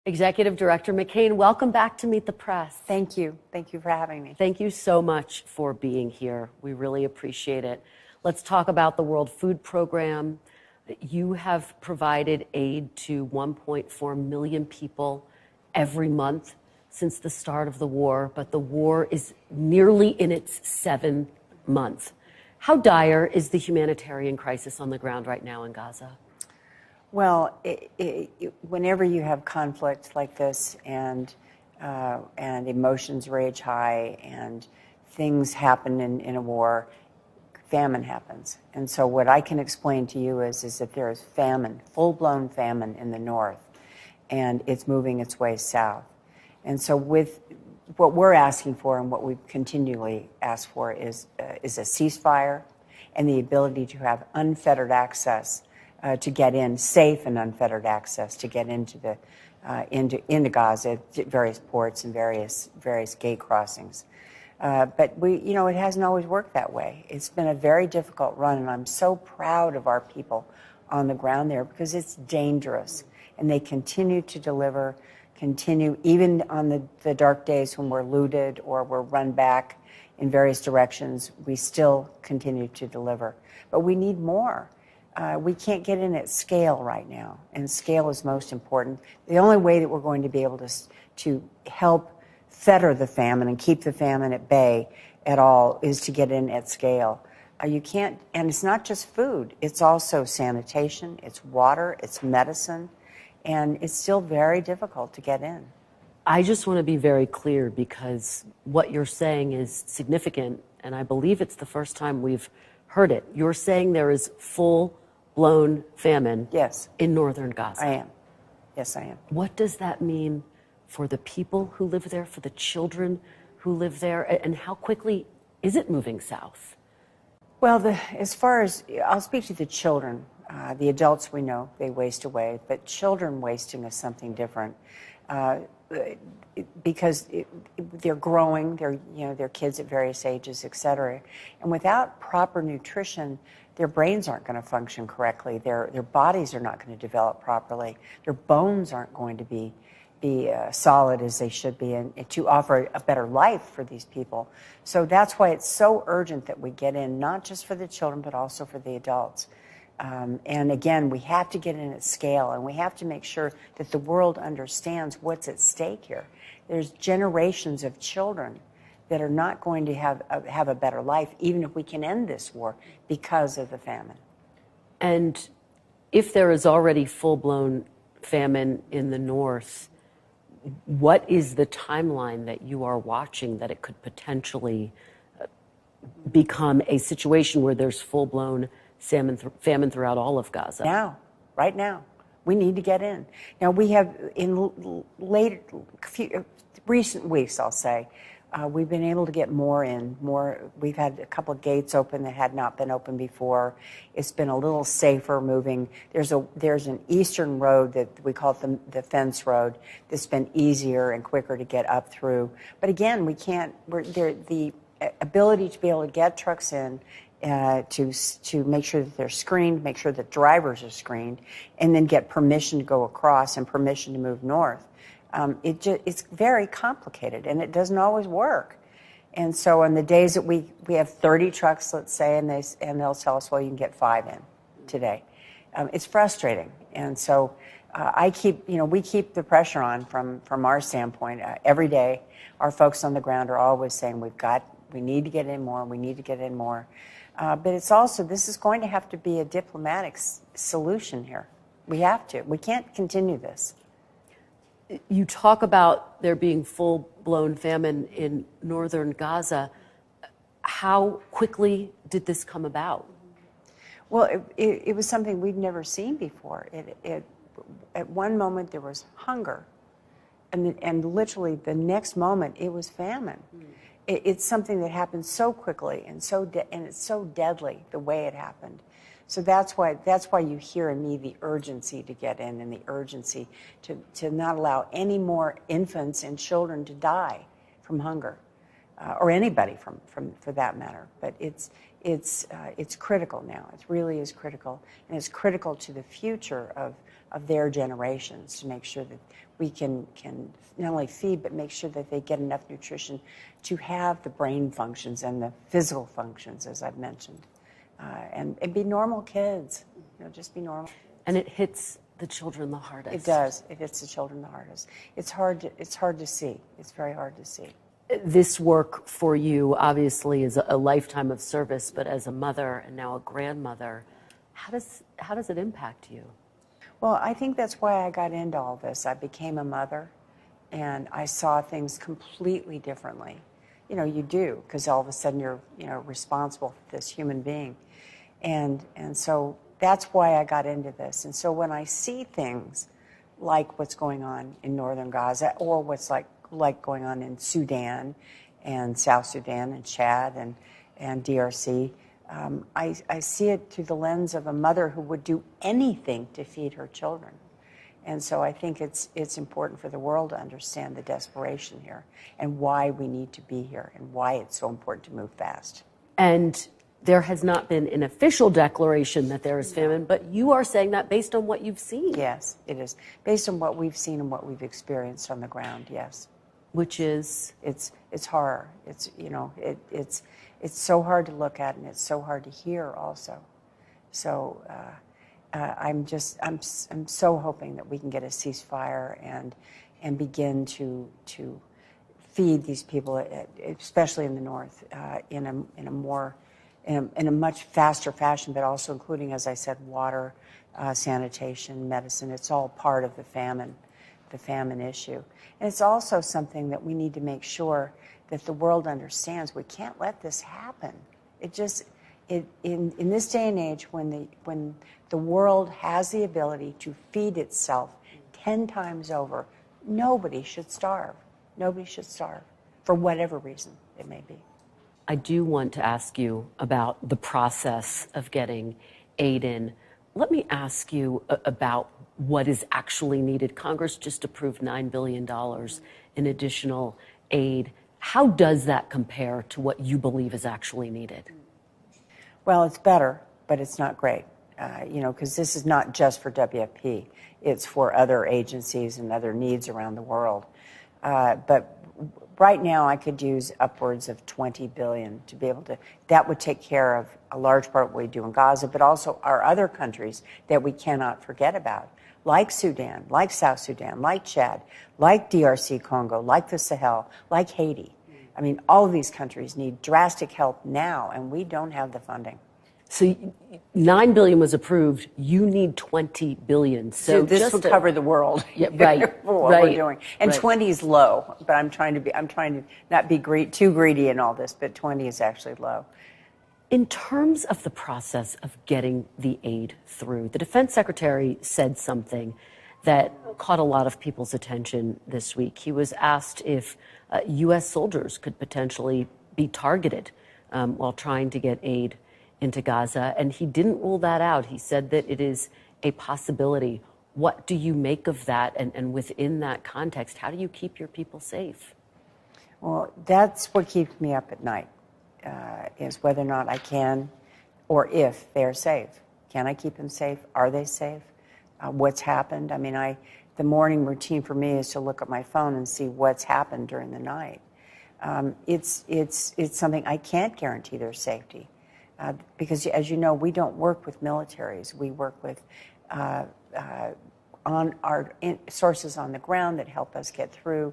Executive Director McCain, welcome back to Meet the Press. Thank you. Thank you for having me. Thank you so much for being here. We really appreciate it. Let's talk about the World Food Program. You have provided aid to 1.4 million people every month since the start of the war, but the war is nearly in its 7th month. How dire is the humanitarian crisis on the ground right now in Gaza? Well, whenever you have conflict like this and emotions rage high and things happen in a war, famine happens. And so what I can explain to you is that there is famine, full-blown famine in the north, and it's moving its way south. And so with what we're asking for and what we continually ask for is a ceasefire and the ability to have unfettered access to get in, safe and unfettered access to get into Gaza, various ports and various gate crossings. But it hasn't always worked that way. It's been a very difficult run, and I'm so proud of our people on the ground there because it's dangerous, and they continue to deliver, even on the dark days when we're looted or we're run back in various directions, we still continue to deliver. But we need more. We can't get in at scale right now, and scale is most important. The only way that we're going to be able to help fetter the famine and keep the famine at bay at all is to get in at scale. You can't, and it's not just food, it's also sanitation, it's water, it's medicine, and it's still very difficult to get in. I just want to be very clear because what you're saying is significant, and I believe it's the first time we've heard it. You're saying there is full-blown famine in northern Gaza. I am. Yes, I am. What does that mean for the people who live there, for the children who live there, and how quickly is it moving south? Well, as far as, I'll speak to the children. The adults, we know, they waste away, but children wasting is something different. Because they're growing, they're kids at various ages, et cetera. And without proper nutrition, their brains aren't going to function correctly. Their bodies are not going to develop properly. Their bones aren't going to be solid as they should be, and to offer a better life for these people. So that's why it's so urgent that we get in, not just for the children, but also for the adults. And again, we have to get in at scale, and we have to make sure that the world understands what's at stake here. There's generations of children that are not going to have a better life, even if we can end this war, because of the famine. And if there is already full-blown famine in the north, what is the timeline that you are watching that it could potentially become a situation where there's full-blown famine throughout all of Gaza? Now, right now. We need to get in. Now, we have, in recent weeks, I'll say, we've been able to get more in. We've had a couple of gates open that had not been open before. It's been a little safer moving. There's an eastern road that we call it the fence road that's been easier and quicker to get up through. But again, we can't. The ability to be able to get trucks in, to make sure that they're screened, make sure that drivers are screened, and then get permission to go across and permission to move north. It's very complicated, and it doesn't always work. And so on the days that we have 30 trucks, let's say, and they'll tell us, well, you can get 5 in today. It's frustrating. And so we keep the pressure on from our standpoint. Every day, our folks on the ground are always saying, we need to get in more, we need to get in more. But it's also, this is going to have to be a diplomatic solution here. We have to. We can't continue this. You talk about there being full-blown famine in northern Gaza. How quickly did this come about? Well, it was something we'd never seen before. At one moment, there was hunger. And literally the next moment, it was famine. It's something that happened so quickly and it's so deadly the way it happened. So that's why you hear in me the urgency to get in and the urgency to not allow any more infants and children to die from hunger, or anybody for that matter. But it's critical now. It really is critical, and it's critical to the future of of their generations to make sure that we can not only feed, but make sure that they get enough nutrition to have the brain functions and the physical functions, as I've mentioned, and be normal kids, just be normal. And it hits the children the hardest. It does. It hits the children the hardest. It's hard to see. It's very hard to see. This work for you obviously is a lifetime of service, but as a mother and now a grandmother, how does it impact you? Well, I think that's why I got into all this. I became a mother, and I saw things completely differently. You do, because all of a sudden you're, responsible for this human being. And so that's why I got into this. And so when I see things like what's going on in northern Gaza, or what's like going on in Sudan and South Sudan and Chad and DRC, I see it through the lens of a mother who would do anything to feed her children. And so I think it's important for the world to understand the desperation here and why we need to be here and why it's so important to move fast. And there has not been an official declaration that there is famine, but you are saying that based on what you've seen. Yes, it is. Based on what we've seen and what we've experienced on the ground, yes. Which is? It's horror. It's so hard to look at, and it's so hard to hear also. So I'm so hoping that we can get a ceasefire and begin to feed these people, especially in the north, in a much faster fashion, but also including, as I said, water, sanitation, medicine. It's all part of the famine issue. And it's also something that we need to make sure that the world understands. We can't let this happen. In this day and age, when the world has the ability to feed itself 10 times over, nobody should starve. Nobody should starve, for whatever reason it may be. I do want to ask you about the process of getting aid in. Let me ask you about what is actually needed. Congress just approved $9 billion in additional aid. How does that compare to what you believe is actually needed? Well, it's better, but it's not great, because this is not just for WFP. It's for other agencies and other needs around the world. But right now, I could use upwards of $20 billion to be able to. That would take care of a large part of what we do in Gaza, but also our other countries that we cannot forget about, like Sudan, like South Sudan, like Chad, like DRC Congo, like the Sahel, like Haiti. I mean, all of these countries need drastic help now, and we don't have the funding. So $9 billion was approved. You need $20 billion. So this will cover the world. Yeah, right. For what we're doing, and 20 is low. But I'm trying to not be too greedy in all this. But 20 is actually low. In terms of the process of getting the aid through, the defense secretary said something that caught a lot of people's attention this week. He was asked if U.S. soldiers could potentially be targeted while trying to get aid into Gaza, and he didn't rule that out. He said that it is a possibility. What do you make of that? And within that context, how do you keep your people safe? Well, that's what keeps me up at night, is whether or not I can, or if they're safe. Can I keep them safe? Are they safe? What's happened? I mean, the morning routine for me is to look at my phone and see what's happened during the night. It's something I can't guarantee their safety. Because, as you know, we don't work with militaries. We work with sources on the ground that help us get through.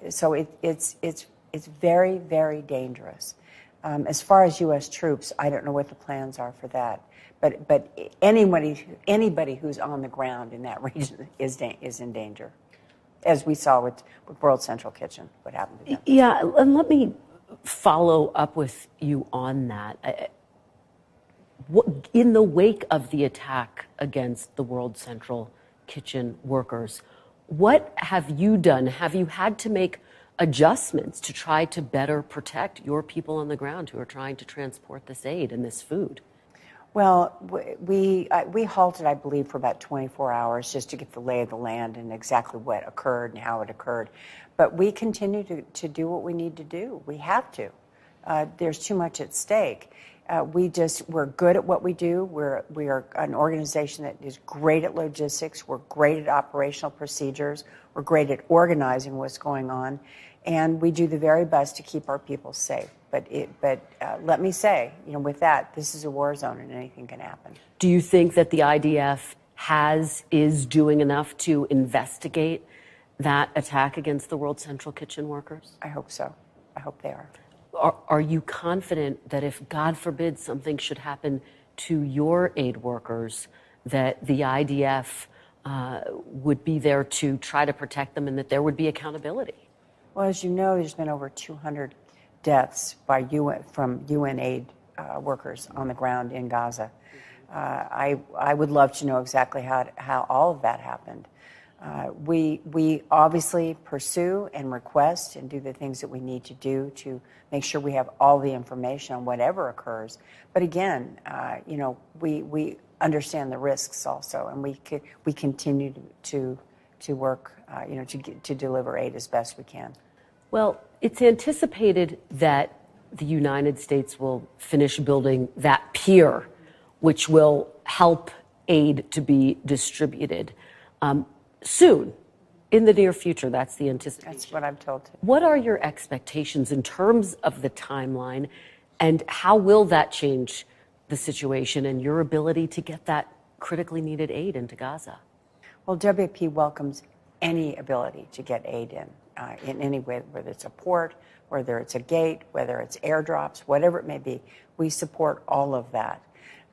So it's very, very dangerous. As far as U.S. troops, I don't know what the plans are for that. But anybody who's on the ground in that region is in danger, as we saw with World Central Kitchen, what happened to them. Yeah, and let me follow up with you on that. In the wake of the attack against the World Central Kitchen workers, what have you done? Have you had to make adjustments to try to better protect your people on the ground who are trying to transport this aid and this food? Well, we halted, I believe, for about 24 hours just to get the lay of the land and exactly what occurred and how it occurred. But we continue to do what we need to do. We have to. There's too much at stake. We're good at what we do. We are an organization that is great at logistics. We're great at operational procedures. We're great at organizing what's going on, and we do the very best to keep our people safe. But let me say, with that, this is a war zone and anything can happen. Do you think that the IDF is doing enough to investigate that attack against the World Central Kitchen workers? I hope so. I hope they are. Are you confident that if, God forbid, something should happen to your aid workers, that the IDF would be there to try to protect them and that there would be accountability? Well, as you know, there's been over 200 deaths from UN aid workers on the ground in Gaza. I would love to know exactly how all of that happened. We obviously pursue and request and do the things that we need to do to make sure we have all the information on whatever occurs. But again, we understand the risks also, and we continue to work, to deliver aid as best we can. Well, it's anticipated that the United States will finish building that pier, which will help aid to be distributed soon, in the near future. That's the anticipation. That's what I'm told. What are your expectations in terms of the timeline, and how will that change the situation and your ability to get that critically needed aid into Gaza? Well, WFP welcomes any ability to get aid in any way, whether it's a port, whether it's a gate, whether it's airdrops, whatever it may be. We support all of that.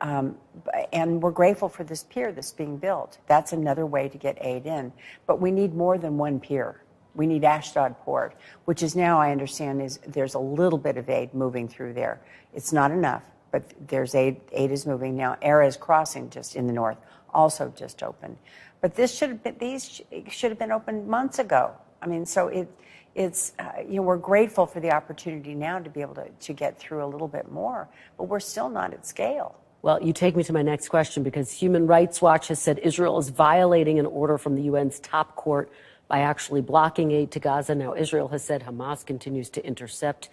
And we're grateful for this pier that's being built. That's another way to get aid in. But we need more than one pier. We need Ashdod Port, which is now, I understand, there's a little bit of aid moving through there. It's not enough, but there's aid is moving now. Erez Crossing, just in the north, also just opened. But these should have been opened months ago. I mean, so it's we're grateful for the opportunity now to be able to get through a little bit more, but we're still not at scale. Well, you take me to my next question, because Human Rights Watch has said Israel is violating an order from the UN's top court by actually blocking aid to Gaza. Now, Israel has said Hamas continues to intercept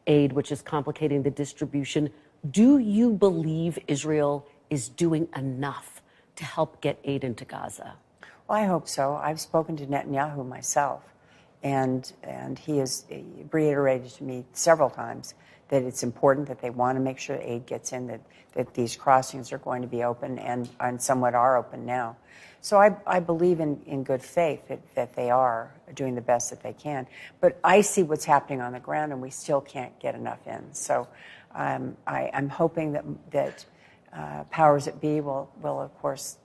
aid, which is complicating the distribution. Do you believe Israel is doing enough to help get aid into Gaza? Well, I hope so. I've spoken to Netanyahu myself, and he has reiterated to me several times that it's important, that they want to make sure aid gets in, that these crossings are going to be open and somewhat are open now. So I believe in good faith that they are doing the best that they can. But I see what's happening on the ground, and we still can't get enough in. So I'm hoping that powers that be will of course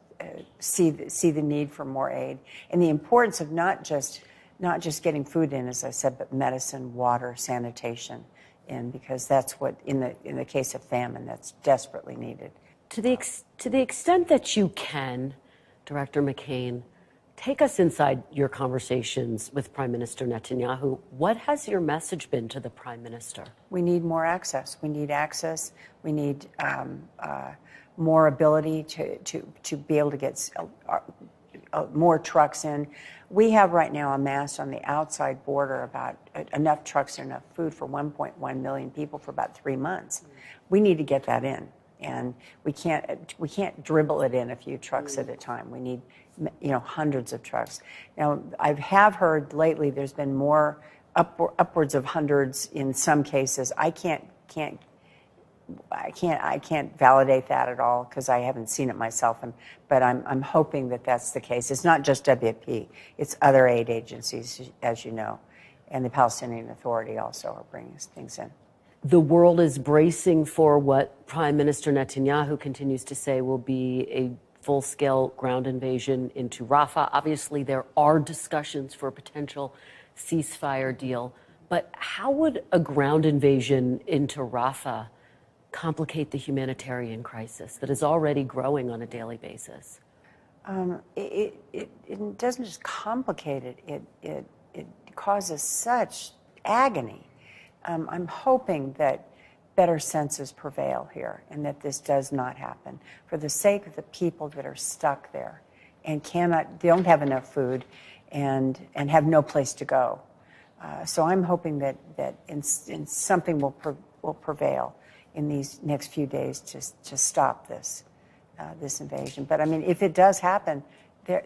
see the need for more aid, and the importance of not just getting food in, as I said, but medicine, water, sanitation in, because that's what, in the case of famine, that's desperately needed. To the extent that you can, Director McCain, take us inside your conversations with Prime Minister Netanyahu. What has your message been to the Prime Minister? We need more access. We need access. We need more ability to be able to get more trucks in. We have right now amassed on the outside border about enough trucks and enough food for 1.1 million people for about 3 months. We need to get that in, and we can't dribble it in a few trucks at a time. We need hundreds of trucks. Now, I have heard lately there's been more upwards of hundreds in some cases. I can't validate that at all because I haven't seen it myself, but I'm hoping that that's the case. It's not just WFP; it's other aid agencies, as you know, and the Palestinian Authority also are bringing things in. The world is bracing for what Prime Minister Netanyahu continues to say will be a full-scale ground invasion into Rafah. Obviously, there are discussions for a potential ceasefire deal, but how would a ground invasion into Rafah complicate the humanitarian crisis that is already growing on a daily basis? It doesn't just complicate it, it causes such agony. I'm hoping that better senses prevail here and that this does not happen for the sake of the people that are stuck there and don't have enough food and have no place to go. So I'm hoping that something will prevail in these next few days to stop this this invasion. But I mean, if it does happen,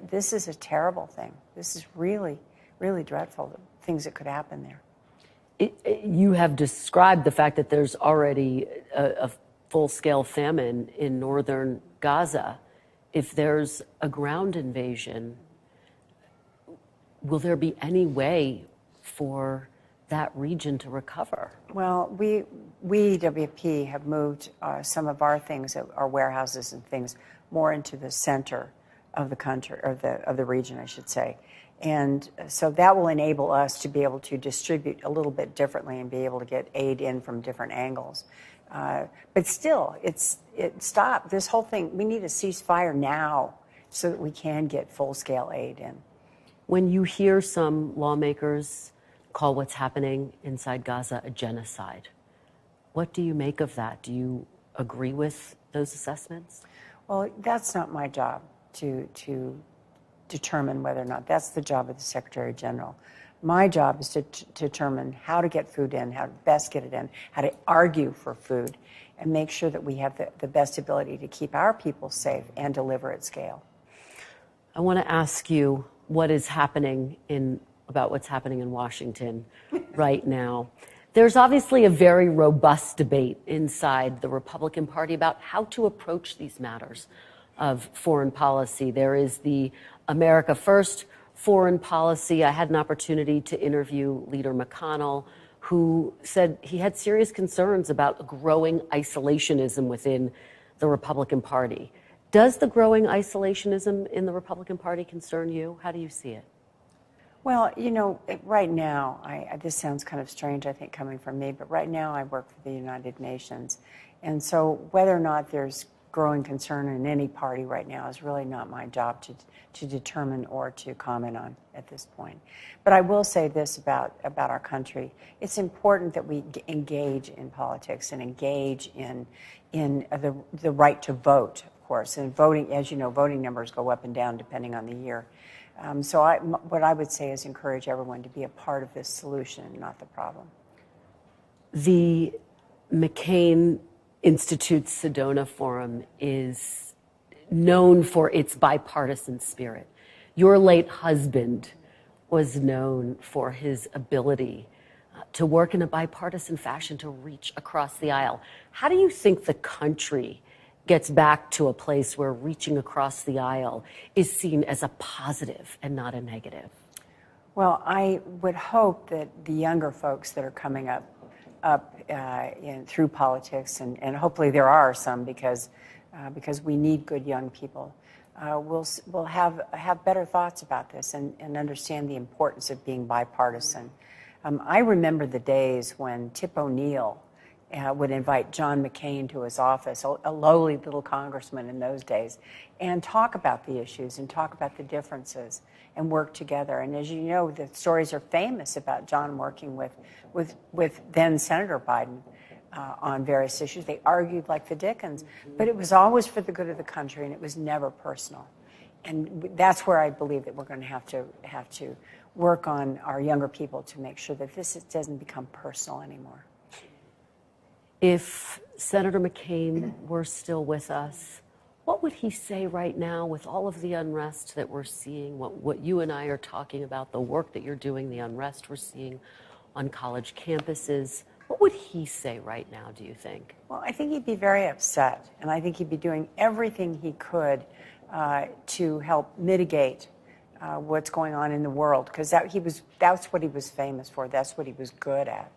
this is a terrible thing. This is really, really dreadful, the things that could happen there. You have described the fact that there's already a full-scale famine in northern Gaza. If there's a ground invasion, will there be any way for that region to recover? Well, we WFP have moved some of our things, our warehouses and things, more into the center of the country, or of the region, I should say. And so that will enable us to be able to distribute a little bit differently and be able to get aid in from different angles. But still, stop this whole thing. We need a ceasefire now so that we can get full-scale aid in. When you hear some lawmakers call what's happening inside Gaza a genocide, what do you make of that? Do you agree with those assessments? Well, that's not my job to determine whether or not. That's the job of the Secretary General. My job is to determine how to get food in, how to best get it in, how to argue for food, and make sure that we have the best ability to keep our people safe and deliver at scale. I want to ask you what is happening about what's happening in Washington right now. There's obviously a very robust debate inside the Republican Party about how to approach these matters of foreign policy. There is the America First foreign policy. I had an opportunity to interview Leader McConnell, who said he had serious concerns about growing isolationism within the Republican Party. Does the growing isolationism in the Republican Party concern you? How do you see it? Well, you know, right now, this sounds kind of strange, I think, coming from me, but right now I work for the United Nations. And so whether or not there's growing concern in any party right now is really not my job to determine or to comment on at this point. But I will say this about our country. It's important that we engage in politics and engage in the right to vote, of course. And voting, as you know, voting numbers go up and down depending on the year. So what I would say is encourage everyone to be a part of this solution, not the problem. The McCain Institute's Sedona Forum is known for its bipartisan spirit. Your late husband was known for his ability to work in a bipartisan fashion to reach across the aisle. How do you think the country gets back to a place where reaching across the aisle is seen as a positive and not a negative? Well, I would hope that the younger folks that are coming up through politics, and hopefully there are some because we need good young people, will have better thoughts about this and understand the importance of being bipartisan. I remember the days when Tip O'Neill would invite John McCain to his office, a lowly little congressman in those days, and talk about the issues and talk about the differences and work together. And as you know, the stories are famous about John working with then Senator Biden on various issues. They argued like the Dickens, but it was always for the good of the country, and it was never personal. And that's where I believe that we're going to have to work on our younger people to make sure that this doesn't become personal anymore. If Senator McCain were still with us, what would he say right now with all of the unrest that we're seeing, what you and I are talking about, the work that you're doing, the unrest we're seeing on college campuses? What would he say right now, do you think? Well, I think he'd be very upset, and I think he'd be doing everything he could to help mitigate what's going on in the world, because that's what he was famous for. That's what he was good at.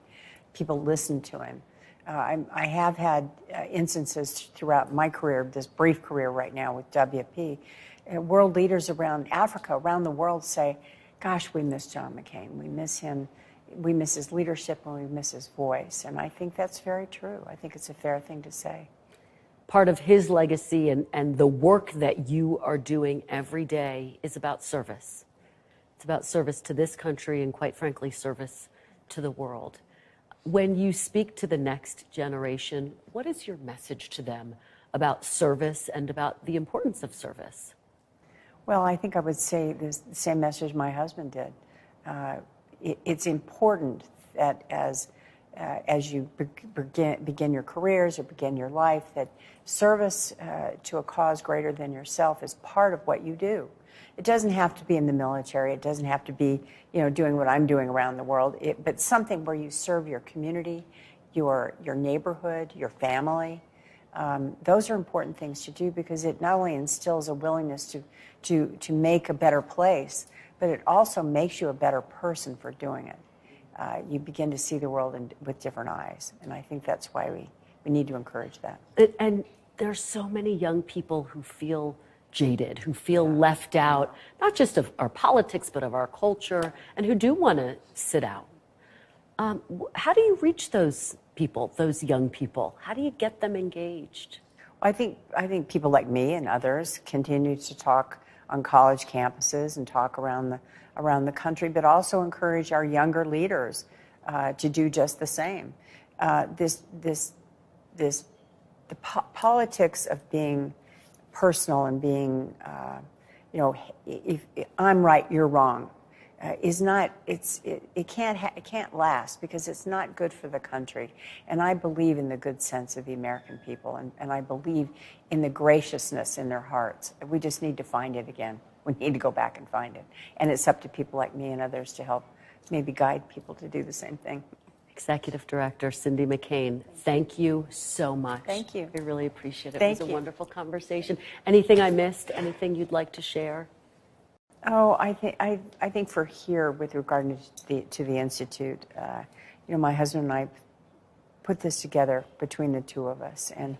People listened to him. I have had instances throughout my career, this brief career right now with WFP, world leaders around Africa, around the world say, gosh, we miss John McCain. We miss him. We miss his leadership and we miss his voice. And I think that's very true. I think it's a fair thing to say. Part of his legacy and the work that you are doing every day is about service. It's about service to this country and, quite frankly, service to the world. When you speak to the next generation, what is your message to them about service and about the importance of service? Well, I think I would say the same message my husband did. It's important that as as you begin your careers or begin your life, that service to a cause greater than yourself is part of what you do. It doesn't have to be in the military. It doesn't have to be, doing what I'm doing around the world. But something where you serve your community, your neighborhood, your family. Those are important things to do because it not only instills a willingness to make a better place, but it also makes you a better person for doing it. You begin to see the world with different eyes, and I think that's why we need to encourage that. And there's so many young people who feel jaded, who feel left out, not just of our politics, but of our culture, and who do want to sit out. How do you reach those people, those young people? How do you get them engaged? I think people like me and others continue to talk on college campuses and talk around the country, but also encourage our younger leaders to do just the same. The politics of being personal and being, if I'm right, you're wrong, is not. It can't last because it's not good for the country. And I believe in the good sense of the American people, and I believe in the graciousness in their hearts. We just need to find it again. We need to go back and find it. And it's up to people like me and others to help maybe guide people to do the same thing. Executive Director Cindy McCain, thank you so much. Thank you. We really appreciate it. Thank it was you. a wonderful conversation. Anything I missed? Anything you'd like to share? Oh, I think for here, with regard to the Institute, my husband and I put this together between the two of us, and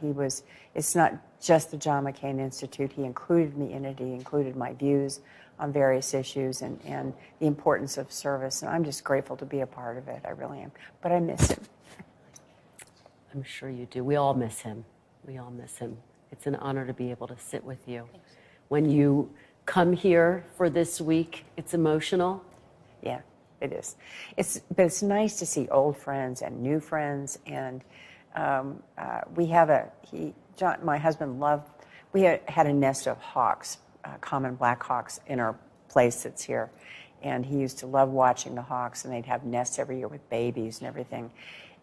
it's not just the John McCain Institute. He included me in it. He included my views on various issues and the importance of service, and I'm just grateful to be a part of it. I really am. But I miss him. I'm sure you do. We all miss him. We all miss him. It's an honor to be able to sit with you. Thanks. When you come here for this week, it's emotional. Yeah, it is. But it's nice to see old friends and new friends, and we have my husband loved. We had a nest of hawks, common black hawks, in our place that's here, and he used to love watching the hawks, and they'd have nests every year with babies and everything.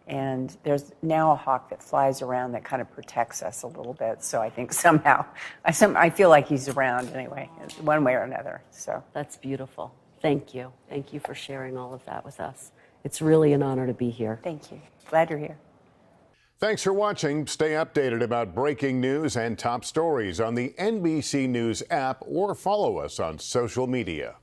And there's now a hawk that flies around that kind of protects us a little bit. So I think somehow, I feel like he's around anyway, one way or another. So that's beautiful. Thank you. Thank you for sharing all of that with us. It's really an honor to be here. Thank you. Glad you're here. Thanks for watching. Stay updated about breaking news and top stories on the NBC News app or follow us on social media.